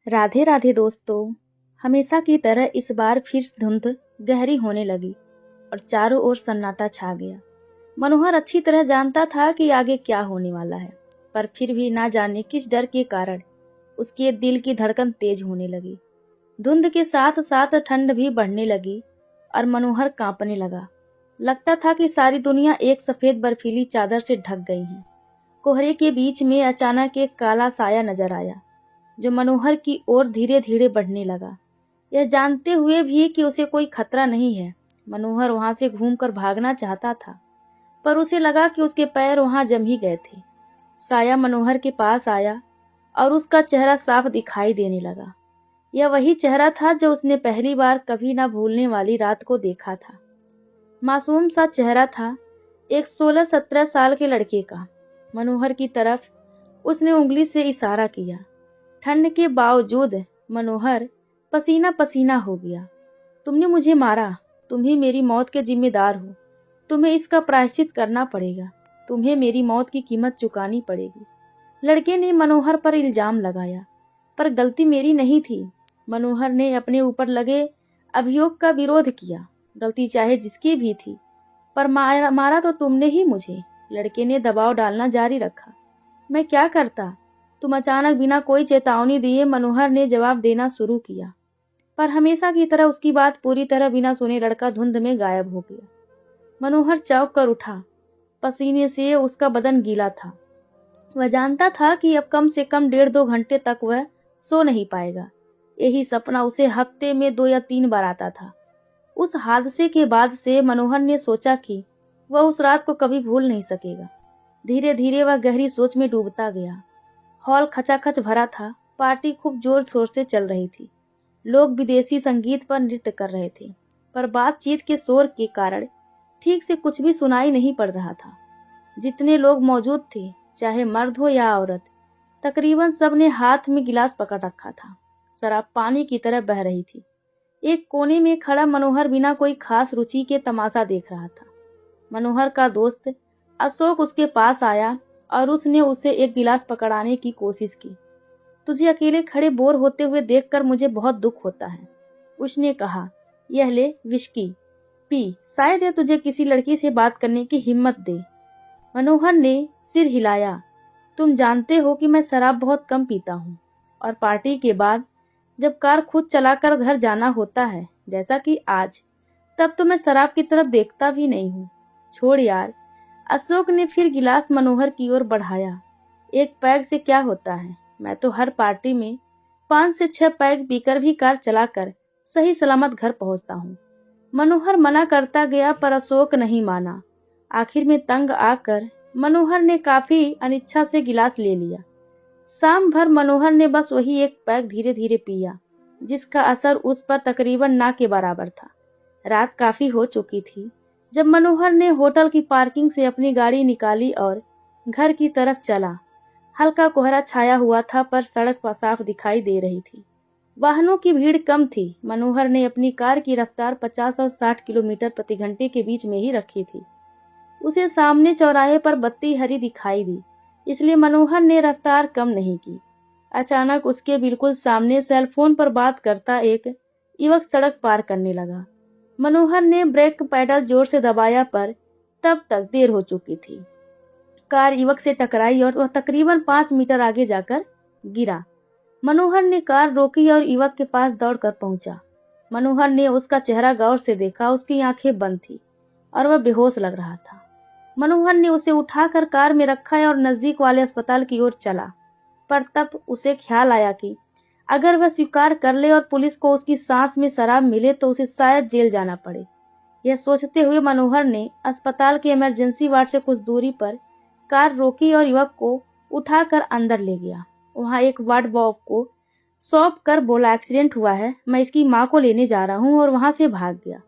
राधे राधे दोस्तों। हमेशा की तरह इस बार फिर धुंध गहरी होने लगी और चारों ओर सन्नाटा छा गया। मनोहर अच्छी तरह जानता था कि आगे क्या होने वाला है, पर फिर भी ना जाने किस डर के कारण उसके दिल की धड़कन तेज होने लगी। धुंध के साथ साथ ठंड भी बढ़ने लगी और मनोहर कांपने लगा। लगता था कि सारी दुनिया एक सफेद बर्फीली चादर से ढक गई है। कोहरे के बीच में अचानक एक काला साया नजर आया जो मनोहर की ओर धीरे धीरे बढ़ने लगा। यह जानते हुए भी कि उसे कोई खतरा नहीं है, मनोहर वहां से घूमकर भागना चाहता था, पर उसे लगा कि उसके पैर वहां जम ही गए थे। साया मनोहर के पास आया और उसका चेहरा साफ दिखाई देने लगा। यह वही चेहरा था जो उसने पहली बार कभी ना भूलने वाली रात को देखा था। मासूम सा चेहरा था, एक 16-17 साल के लड़के का। मनोहर की तरफ उसने उंगली से इशारा किया। ठंड के बावजूद मनोहर पसीना पसीना हो गया। तुमने मुझे मारा, तुम ही मेरी मौत के जिम्मेदार हो। तुम्हें इसका प्रायश्चित करना पड़ेगा। तुम्हें मेरी मौत की कीमत चुकानी पड़ेगी। लड़के ने मनोहर पर इल्जाम लगाया, पर गलती मेरी नहीं थी। मनोहर ने अपने ऊपर लगे अभियोग का विरोध किया। गलती चाहे जिसकी भी थी, पर मारा तो तुमने ही मुझे। लड़के ने दबाव डालना जारी रखा। मैं क्या करता? तुम अचानक बिना कोई चेतावनी दिए मनोहर ने जवाब देना शुरू किया, पर हमेशा की तरह उसकी बात पूरी तरह बिना सुने लड़का धुंध में गायब हो गया। मनोहर चौंक कर उठा। पसीने से उसका बदन गीला था। वह जानता था कि अब कम से कम 1.5-2 घंटे तक वह सो नहीं पाएगा। यही सपना उसे हफ्ते में 2 या 3 बार आता था। उस हादसे के बाद से मनोहर ने सोचा कि वह उस रात को कभी भूल नहीं सकेगा। धीरे धीरे वह गहरी सोच में डूबता गया। हॉल खचाखच भरा था। पार्टी खूब जोर शोर से चल रही थी। लोग विदेशी संगीत पर नृत्य कर रहे थे, पर बातचीत के शोर के कारण ठीक से कुछ भी सुनाई नहीं पड़ रहा था। जितने लोग मौजूद थे, चाहे मर्द हो या औरत, तकरीबन सब ने हाथ में गिलास पकड़ रखा था। शराब पानी की तरह बह रही थी। एक कोने में खड़ा मनोहर बिना कोई खास रुचि के तमाशा देख रहा था। मनोहर का दोस्त अशोक उसके पास आया और उसने उसे एक गिलास पकड़ाने की कोशिश की। तुझे अकेले खड़े बोर होते हुए देखकर मुझे बहुत दुख होता है, उसने कहा। यह ले विस्की पी, शायद यह तुझे किसी लड़की से बात करने की हिम्मत दे। मनोहर ने सिर हिलाया। तुम जानते हो कि मैं शराब बहुत कम पीता हूँ, और पार्टी के बाद जब कार खुद चलाकर घर जाना होता है, जैसा कि आज, तब तो मैं शराब की तरफ देखता भी नहीं हूँ। छोड़ यार। अशोक ने फिर गिलास मनोहर की ओर बढ़ाया। एक पैग से क्या होता है? मैं तो हर पार्टी में 5 से 6 पैग पीकर भी कार चलाकर सही सलामत घर पहुंचता हूँ। मनोहर मना करता गया, पर अशोक नहीं माना। आखिर में तंग आकर मनोहर ने काफी अनिच्छा से गिलास ले लिया। शाम भर मनोहर ने बस वही एक पैग धीरे धीरे पिया, जिसका असर उस पर तकरीबन ना के बराबर था। रात काफी हो चुकी थी जब मनोहर ने होटल की पार्किंग से अपनी गाड़ी निकाली और घर की तरफ चला। हल्का कोहरा छाया हुआ था, पर सड़क पर साफ दिखाई दे रही थी। वाहनों की भीड़ कम थी। मनोहर ने अपनी कार की रफ्तार 50 और 60 किलोमीटर प्रति घंटे के बीच में ही रखी थी। उसे सामने चौराहे पर बत्ती हरी दिखाई दी, इसलिए मनोहर ने रफ्तार कम नहीं की। अचानक उसके बिल्कुल सामने सेलफोन पर बात करता एक युवक सड़क पार करने लगा। मनोहर ने ब्रेक पैडल जोर से दबाया, पर तब तक देर हो चुकी थी। कार युवक से टकराई और वह तकरीबन 5 मीटर आगे जाकर गिरा। मनोहर ने कार रोकी और युवक के पास दौड़कर पहुंचा। मनोहर ने उसका चेहरा गौर से देखा। उसकी आंखें बंद थी और वह बेहोश लग रहा था। मनोहर ने उसे उठाकर कार में रखा और नजदीक वाले अस्पताल की ओर चला, पर तब उसे ख्याल आया कि अगर वह स्वीकार कर ले और पुलिस को उसकी सांस में शराब मिले तो उसे शायद जेल जाना पड़े। यह सोचते हुए मनोहर ने अस्पताल के इमरजेंसी वार्ड से कुछ दूरी पर कार रोकी और युवक को उठाकर अंदर ले गया। वहां एक वार्ड बॉय को सौंप कर बोला, एक्सीडेंट हुआ है, मैं इसकी माँ को लेने जा रहा हूँ, और वहां से भाग गया।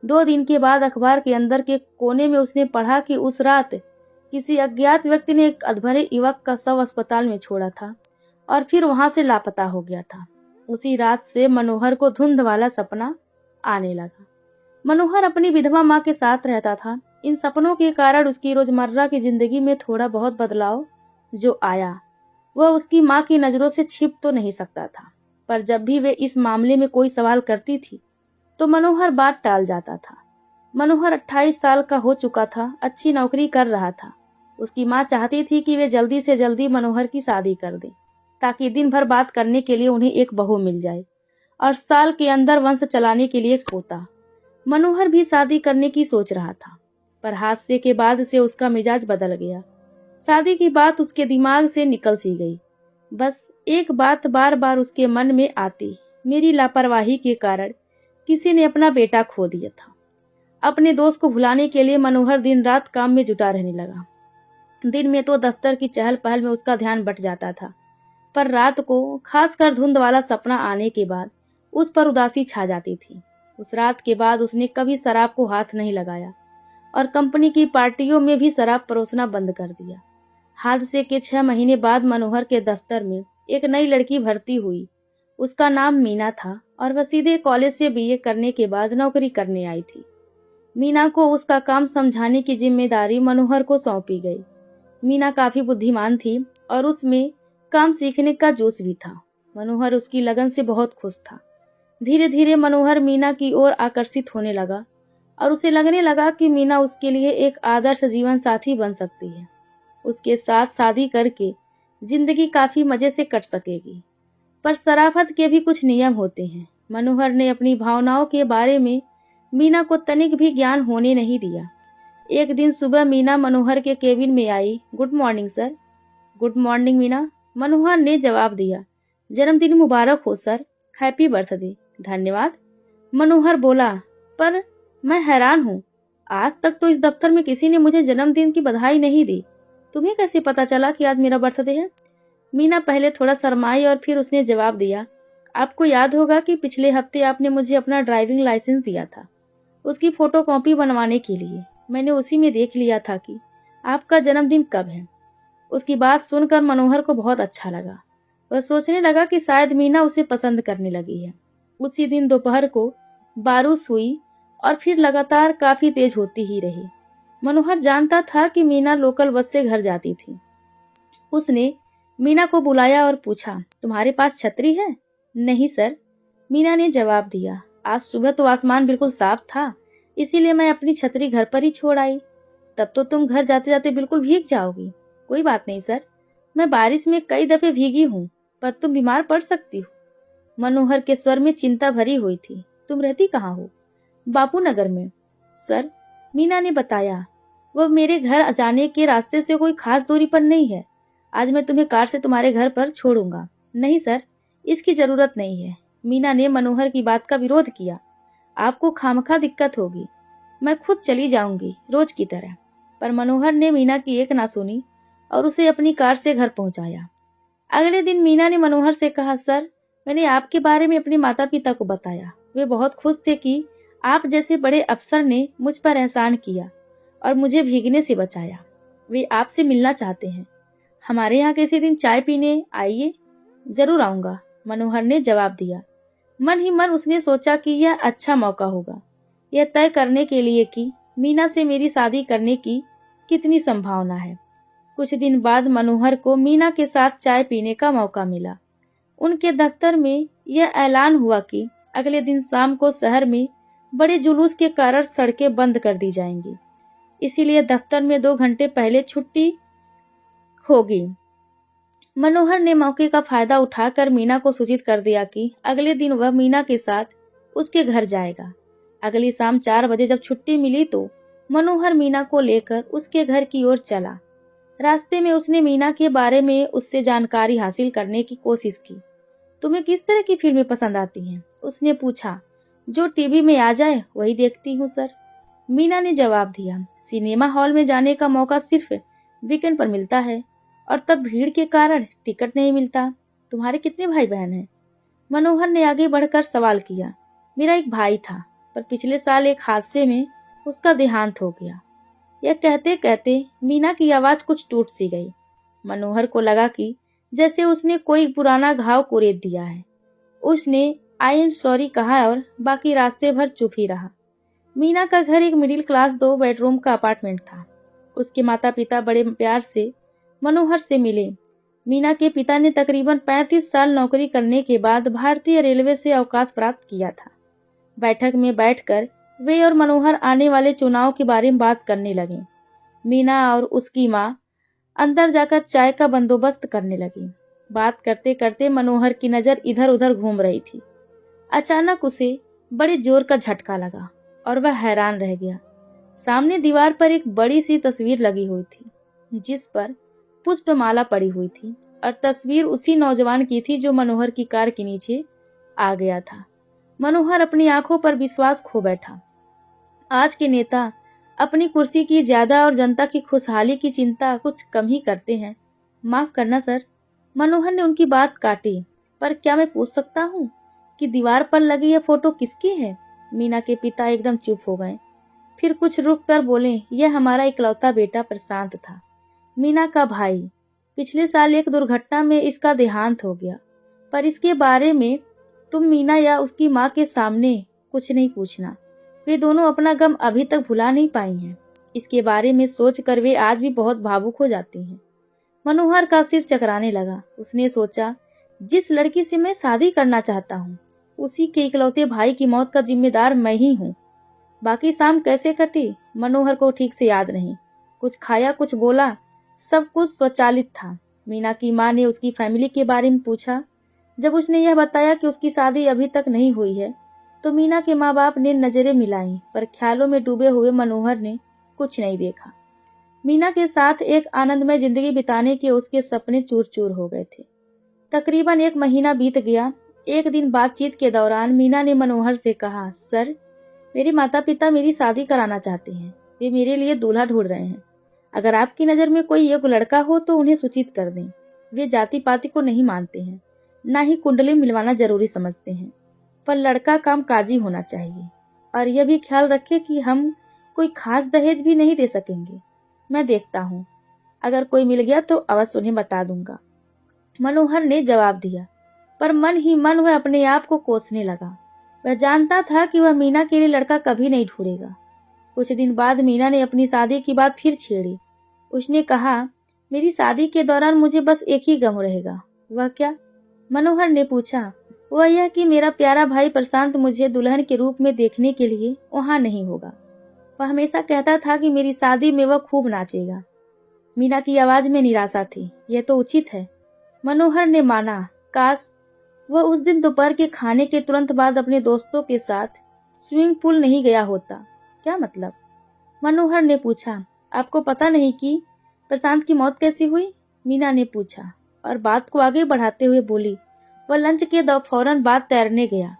2 दिन के बाद अखबार के अंदर के कोने में उसने पढ़ा कि उस रात किसी अज्ञात व्यक्ति ने एक अधमरे युवक का शव अस्पताल में छोड़ा था और फिर वहां से लापता हो गया था। उसी रात से मनोहर को धुंध वाला सपना आने लगा। मनोहर अपनी विधवा माँ के साथ रहता था। इन सपनों के कारण उसकी रोजमर्रा की जिंदगी में थोड़ा बहुत बदलाव जो आया, वह उसकी माँ की नजरों से छिप तो नहीं सकता था। पर जब भी वे इस मामले में कोई सवाल करती थी तो मनोहर बात टाल जाता था। मनोहर 28 साल का हो चुका था, अच्छी नौकरी कर रहा था। उसकी माँ चाहती थी कि वे जल्दी से जल्दी मनोहर की शादी कर दें, ताकि दिन भर बात करने के लिए उन्हें एक बहू मिल जाए और साल के अंदर वंश चलाने के लिए एक पोता। मनोहर भी शादी करने की सोच रहा था, पर हादसे के बाद से उसका मिजाज बदल गया। शादी की बात उसके दिमाग से निकल सी गई। बस एक बात बार बार उसके मन में आती, मेरी लापरवाही के कारण किसी ने अपना बेटा खो दिया था। अपने दोस्त को भुलाने के लिए मनोहर दिन रात काम में जुटा रहने लगा। दिन में तो दफ्तर की चहल पहल में उसका ध्यान बट जाता था, पर रात को खासकर धुंध वाला सपना आने के बाद उस पर उदासी छा जाती थी। उस रात के बाद उसने कभी शराब को हाथ नहीं लगाया और कंपनी की पार्टियों में भी शराब परोसना बंद कर दिया। हादसे के 6 महीने बाद मनोहर के दफ्तर में एक नई लड़की भर्ती हुई। उसका नाम मीना था और वह सीधे कॉलेज से बीए करने के बाद नौकरी करने आई थी। मीना को उसका काम समझाने की जिम्मेदारी मनोहर को सौंपी गई। मीना काफी बुद्धिमान थी और उसमें काम सीखने का जोश भी था। मनोहर उसकी लगन से बहुत खुश था। धीरे धीरे मनोहर मीना की ओर आकर्षित होने लगा और उसे लगने लगा कि मीना उसके लिए एक आदर्श जीवन साथी बन सकती है। उसके साथ शादी करके जिंदगी काफी मजे से कट सकेगी। पर शराफत के भी कुछ नियम होते हैं। मनोहर ने अपनी भावनाओं के बारे में मीना को तनिक भी ज्ञान होने नहीं दिया। एक दिन सुबह मीना मनोहर के केबिन में आई। Good morning sir. Good morning Meena, Manohar ने जवाब दिया। जन्मदिन मुबारक हो सर। Happy birthday. धन्यवाद, मनोहर बोला। पर मैं हैरान हूँ, आज तक तो इस दफ्तर में किसी ने मुझे जन्मदिन की बधाई नहीं दी। तुम्हें कैसे पता चला कि आज मेरा बर्थडे है? मीना पहले थोड़ा शर्माई और फिर उसने जवाब दिया, आपको याद होगा कि पिछले हफ्ते आपने मुझे अपना ड्राइविंग लाइसेंस दिया था, उसकी फोटोकॉपी बनवाने के लिए। मैंने उसी में देख लिया था कि आपका जन्मदिन कब है। उसकी बात सुनकर मनोहर को बहुत अच्छा लगा। वह सोचने लगा कि शायद मीना उसे पसंद करने लगी है। उसी दिन दोपहर को बारिश हुई और फिर लगातार काफी तेज होती ही रही। मनोहर जानता था कि मीना लोकल बस से घर जाती थी। उसने मीना को बुलाया और पूछा, तुम्हारे पास छतरी है? नहीं सर, मीना ने जवाब दिया। आज सुबह तो आसमान बिल्कुल साफ था, इसीलिए मैं अपनी छतरी घर पर ही छोड़ आई। तब तो तुम घर जाते जाते बिल्कुल भीग जाओगी। कोई बात नहीं सर, मैं बारिश में कई दफे भीगी हूँ, पर तुम बीमार पड़ सकती हो। मनोहर के स्वर में चिंता भरी हुई थी। तुम रहती कहाँ हो? बापू नगर में सर, मीना ने बताया। वह मेरे घर जाने के रास्ते से कोई खास दूरी पर नहीं है। आज मैं तुम्हें कार से तुम्हारे घर पर छोड़ूंगा। नहीं सर, इसकी जरूरत नहीं है। मीना ने मनोहर की बात का विरोध किया। आपको खामखा दिक्कत होगी, मैं खुद चली जाऊंगी रोज की तरह। पर मनोहर ने मीना की एक ना सुनी और उसे अपनी कार से घर पहुंचाया। अगले दिन मीना ने मनोहर से कहा, सर, मैंने आपके बारे में अपने माता पिता को बताया। वे बहुत खुश थे कि आप जैसे बड़े अफसर ने मुझ पर एहसान किया और मुझे भीगने से बचाया। वे आपसे मिलना चाहते हैं। हमारे यहाँ किसी दिन चाय पीने आइए। जरूर आऊंगा, मनोहर ने जवाब दिया। मन ही मन उसने सोचा कि यह अच्छा मौका होगा यह तय करने के लिए कि मीना से मेरी शादी करने की कितनी संभावना है। कुछ दिन बाद मनोहर को मीना के साथ चाय पीने का मौका मिला। उनके दफ्तर में यह ऐलान हुआ कि अगले दिन शाम को शहर में बड़े जुलूस के कारण सड़कें बंद कर दी जाएंगी, इसीलिए दफ्तर में 2 घंटे पहले छुट्टी होगी। मनोहर ने मौके का फायदा उठाकर मीना को सूचित कर दिया कि अगले दिन वह मीना के साथ उसके घर जाएगा। अगली शाम 4 बजे जब छुट्टी मिली तो मनोहर मीना को लेकर उसके घर की ओर चला। रास्ते में उसने मीना के बारे में उससे जानकारी हासिल करने की कोशिश की। तुम्हें किस तरह की फिल्में पसंद आती हैं? उसने पूछा। जो टीवी में आ जाए वही देखती हूँ सर, मीना ने जवाब दिया। सिनेमा हॉल में जाने का मौका सिर्फ वीकेंड पर मिलता है और तब भीड़ के कारण टिकट नहीं मिलता। तुम्हारे कितने भाई बहन हैं? मनोहर ने आगे बढ़कर सवाल किया। मेरा एक भाई था, पर पिछले साल एक हादसे में उसका देहांत हो गया। यह कहते कहते मीना की आवाज कुछ टूट सी गई। मनोहर को लगा कि जैसे उसने कोई पुराना घाव कुरेद दिया है। उसने आई एम सॉरी कहा और बाकी रास्ते भर चुप ही रहा। मीना का घर एक मिडिल क्लास 2 बेडरूम का अपार्टमेंट था। उसके माता पिता बड़े प्यार से मनोहर से मिले। मीना के पिता ने तकरीबन 35 साल नौकरी करने के बाद भारतीय रेलवे से अवकाश प्राप्त किया था। बैठक में बैठकर वे और मनोहर आने वाले चुनाव के बारे में बात करने लगे। मीना और उसकी माँ अंदर जाकर चाय का बंदोबस्त करने लगी। बात करते करते मनोहर की नज़र इधर उधर घूम रही थी। अचानक उसे बड़े जोर का झटका लगा और वह हैरान रह गया। सामने दीवार पर एक बड़ी सी तस्वीर लगी हुई थी, जिस पर पुष्पमाला पड़ी हुई थी, और तस्वीर उसी नौजवान की थी जो मनोहर की कार के नीचे आ गया था। मनोहर अपनी आंखों पर विश्वास खो बैठा। आज के नेता अपनी कुर्सी की ज्यादा और जनता की खुशहाली की चिंता कुछ कम ही करते हैं। माफ करना सर, मनोहर ने उनकी बात काटी। पर क्या मैं पूछ सकता हूँ कि दीवार पर लगी यह फोटो किसकी है? मीना के पिता एकदम चुप हो गए। फिर कुछ रुक कर बोले, यह हमारा इकलौता बेटा प्रशांत था, मीना का भाई। पिछले साल एक दुर्घटना में इसका देहांत हो गया। पर इसके बारे में तुम मीना या उसकी माँ के सामने कुछ नहीं पूछना। वे दोनों अपना गम अभी तक भुला नहीं पाई हैं। इसके बारे में सोच कर वे आज भी बहुत भावुक हो जाती हैं। मनोहर का सिर चकराने लगा। उसने सोचा, जिस लड़की से मैं शादी करना चाहता हूँ, उसी के इकलौते भाई की मौत का जिम्मेदार मैं ही हूँ। बाकी शाम कैसे कटी मनोहर को ठीक से याद नहीं। कुछ खाया, कुछ बोला, सब कुछ स्वचालित था। मीना की माँ ने उसकी फैमिली के बारे में पूछा। जब उसने यह बताया कि उसकी शादी अभी तक नहीं हुई है, तो मीना के माँ बाप ने नजरें मिलाई, पर ख्यालों में डूबे हुए मनोहर ने कुछ नहीं देखा। मीना के साथ एक आनंदमय जिंदगी बिताने के उसके सपने चूर चूर हो गए थे। तकरीबन 1 महीना बीत गया। एक दिन बातचीत के दौरान मीना ने मनोहर से कहा, सर, मेरे माता पिता मेरी शादी कराना चाहते हैं। वे मेरे लिए दूल्हा ढूंढ रहे हैं। अगर आपकी नज़र में कोई योग्य लड़का हो तो उन्हें सूचित कर दें। वे जाति पाति को नहीं मानते हैं, न ही कुंडली मिलवाना जरूरी समझते हैं, पर लड़का कामकाजी होना चाहिए। और यह भी ख्याल रखें कि हम कोई खास दहेज भी नहीं दे सकेंगे। मैं देखता हूँ, अगर कोई मिल गया तो अवश्य उन्हें बता दूंगा। मनोहर ने जवाब दिया, पर मन ही मन वह अपने आप को कोसने लगा। वह जानता था कि वह मीना के लिए लड़का कभी नहीं ढूंढेगा। कुछ दिन बाद मीना ने अपनी शादी की बात फिर छेड़ी। उसने कहा, मेरी शादी के दौरान मुझे बस एक ही गम रहेगा। वह क्या? मनोहर ने पूछा। वह यह कि मेरा प्यारा भाई प्रशांत मुझे दुल्हन के रूप में देखने के लिए वहां नहीं होगा। वह हमेशा कहता था कि मेरी शादी में वह खूब नाचेगा। मीना की आवाज में निराशा थी। यह तो उचित है, मनोहर ने माना। काश वह उस दिन दोपहर के खाने के तुरंत बाद अपने दोस्तों के साथ स्विमिंग पूल नहीं गया होता। क्या मतलब? मनोहर ने पूछा। आपको पता नहीं कि प्रशांत की मौत कैसी हुई? मीना ने पूछा और बात को आगे बढ़ाते हुए बोली, वह लंच के फौरन बाद तैरने गया।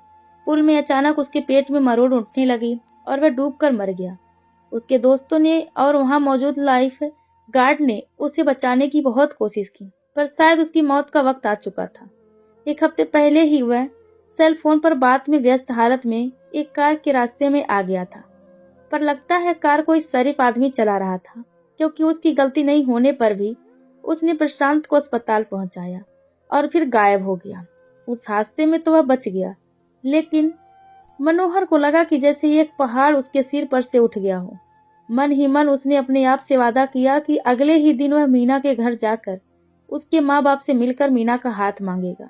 पुल में अचानक उसके पेट में मरोड़ उठने लगी और वह डूबकर मर गया। उसके दोस्तों ने और वहां मौजूद लाइफ गार्ड ने उसे बचाने की बहुत कोशिश की, पर शायद उसकी मौत का वक्त आ चुका था। 1 हफ्ते पहले ही वह सेल फोन पर बात में व्यस्त हालत में एक कार के रास्ते में आ गया था, पर लगता है कार कोई शरीफ आदमी चला रहा था, क्योंकि उसकी गलती नहीं होने पर भी उसने प्रशांत को अस्पताल पहुंचाया और फिर गायब हो गया। उस हादसे में तो वह बच गया, लेकिन मनोहर को लगा कि जैसे एक पहाड़ उसके सिर पर से उठ गया हो। मन ही मन उसने अपने आप से वादा किया कि अगले ही दिन वह मीना के घर जाकर उसके माँ बाप से मिलकर मीना का हाथ मांगेगा।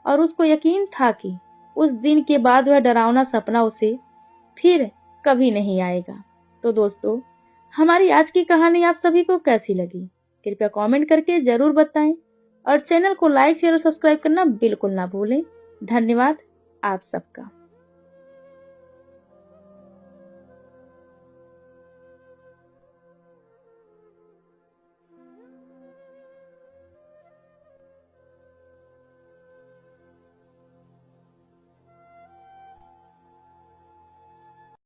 और उसको यकीन था कि उस दिन के बाद वह डरावना सपना उसे फिर कभी नहीं आएगा। तो दोस्तों, हमारी आज की कहानी आप सभी को कैसी लगी? कृपया कमेंट करके जरूर बताएं और चैनल को लाइक शेयर और सब्सक्राइब करना बिल्कुल ना भूलें। धन्यवाद आप सबका।